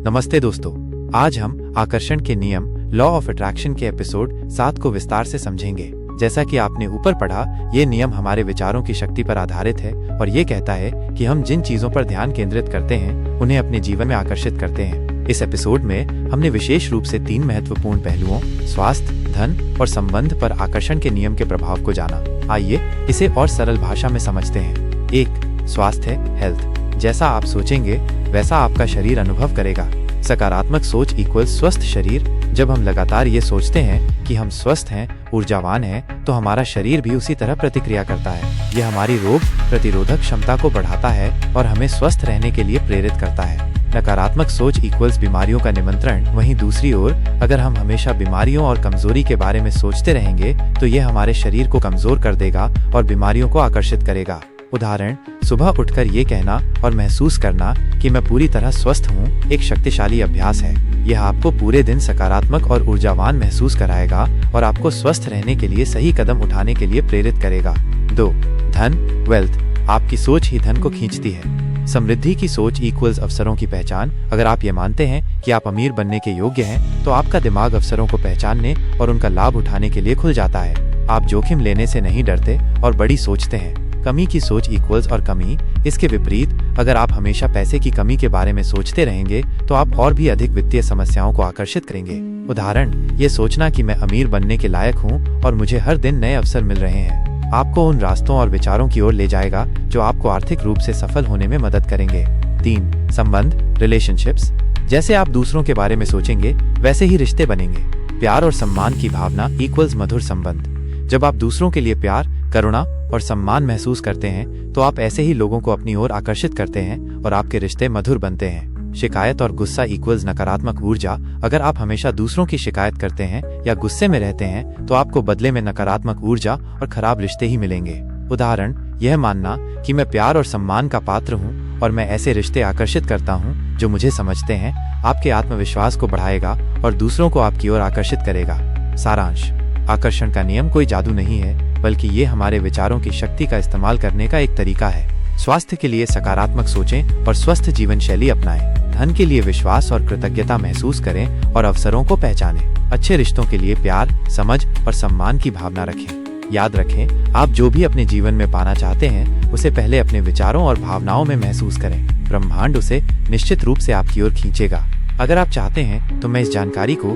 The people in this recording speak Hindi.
नमस्ते दोस्तों, आज हम आकर्षण के नियम लॉ ऑफ अट्रैक्शन के एपिसोड 7 को विस्तार से समझेंगे। जैसा कि आपने ऊपर पढ़ा, ये नियम हमारे विचारों की शक्ति पर आधारित है और ये कहता है कि हम जिन चीजों पर ध्यान केंद्रित करते हैं उन्हें अपने जीवन में आकर्षित करते हैं। इस एपिसोड में हमने विशेष रूप से 3 महत्वपूर्ण पहलुओं स्वास्थ्य, धन और संबंध पर आकर्षण के नियम के प्रभाव को जाना। आइए इसे और सरल भाषा में समझते हैं। 1. स्वास्थ्य हेल्थ। जैसा आप सोचेंगे वैसा आपका शरीर अनुभव करेगा। सकारात्मक सोच इक्वल्स स्वस्थ शरीर। जब हम लगातार ये सोचते हैं कि हम स्वस्थ हैं, ऊर्जावान हैं, तो हमारा शरीर भी उसी तरह प्रतिक्रिया करता है। यह हमारी रोग प्रतिरोधक क्षमता को बढ़ाता है और हमें स्वस्थ रहने के लिए प्रेरित करता है। नकारात्मक सोच इक्वल्स बीमारियों का निमंत्रण। वहीं दूसरी ओर अगर हम हमेशा बीमारियों और कमजोरी के बारे में सोचते रहेंगे तो यह हमारे शरीर को कमजोर कर देगा और बीमारियों को आकर्षित करेगा। उदाहरण, सुबह उठकर ये कहना और महसूस करना कि मैं पूरी तरह स्वस्थ हूँ एक शक्तिशाली अभ्यास है। यह आपको पूरे दिन सकारात्मक और ऊर्जावान महसूस कराएगा और आपको स्वस्थ रहने के लिए सही कदम उठाने के लिए प्रेरित करेगा। 2. धन वेल्थ। आपकी सोच ही धन को खींचती है। समृद्धि की सोच इक्वल्स अवसरों की पहचान। अगर आप ये मानते हैं कि आप अमीर बनने के योग्य हैं, तो आपका दिमाग अवसरों को पहचानने और उनका लाभ उठाने के लिए खुल जाता है। आप जोखिम लेने से नहीं डरते और बड़ी सोचते हैं। कमी की सोच इक्वल्स और कमी। इसके विपरीत अगर आप हमेशा पैसे की कमी के बारे में सोचते रहेंगे तो आप और भी अधिक वित्तीय समस्याओं को आकर्षित करेंगे। उदाहरण, ये सोचना कि मैं अमीर बनने के लायक हूँ और मुझे हर दिन नए अवसर मिल रहे हैं, आपको उन रास्तों और विचारों की ओर ले जाएगा जो आपको आर्थिक रूप से सफल होने में मदद करेंगे। 3. संबंध रिलेशनशिप्स। जैसे आप दूसरों के बारे में सोचेंगे वैसे ही रिश्ते बनेंगे। प्यार और सम्मान की भावना इक्वल्स मधुर संबंध। जब आप दूसरों के लिए प्यार, करुणा और सम्मान महसूस करते हैं तो आप ऐसे ही लोगों को अपनी ओर आकर्षित करते हैं और आपके रिश्ते मधुर बनते हैं। शिकायत और गुस्सा इक्वल्स नकारात्मक ऊर्जा। अगर आप हमेशा दूसरों की शिकायत करते हैं या गुस्से में रहते हैं तो आपको बदले में नकारात्मक ऊर्जा और खराब रिश्ते ही मिलेंगे। उदाहरण, यह मानना कि मैं प्यार और सम्मान का पात्र हूँ और मैं ऐसे रिश्ते आकर्षित करता हूँ जो मुझे समझते हैं, आपके आत्मविश्वास को बढ़ाएगा और दूसरों को आपकी ओर आकर्षित करेगा। सारांश, आकर्षण का नियम कोई जादू नहीं है, बल्कि ये हमारे विचारों की शक्ति का इस्तेमाल करने का एक तरीका है। स्वास्थ्य के लिए सकारात्मक सोचें और स्वस्थ जीवन शैली अपनाएं। धन के लिए विश्वास और कृतज्ञता महसूस करें और अवसरों को पहचानें। अच्छे रिश्तों के लिए प्यार, समझ और सम्मान की भावना रखें। याद रखें, आप जो भी अपने जीवन में पाना चाहते हैं उसे पहले अपने विचारों और भावनाओं में महसूस करें। ब्रह्मांड उसे निश्चित रूप से आपकी ओर खींचेगा। अगर आप चाहते हैं तो मैं इस जानकारी को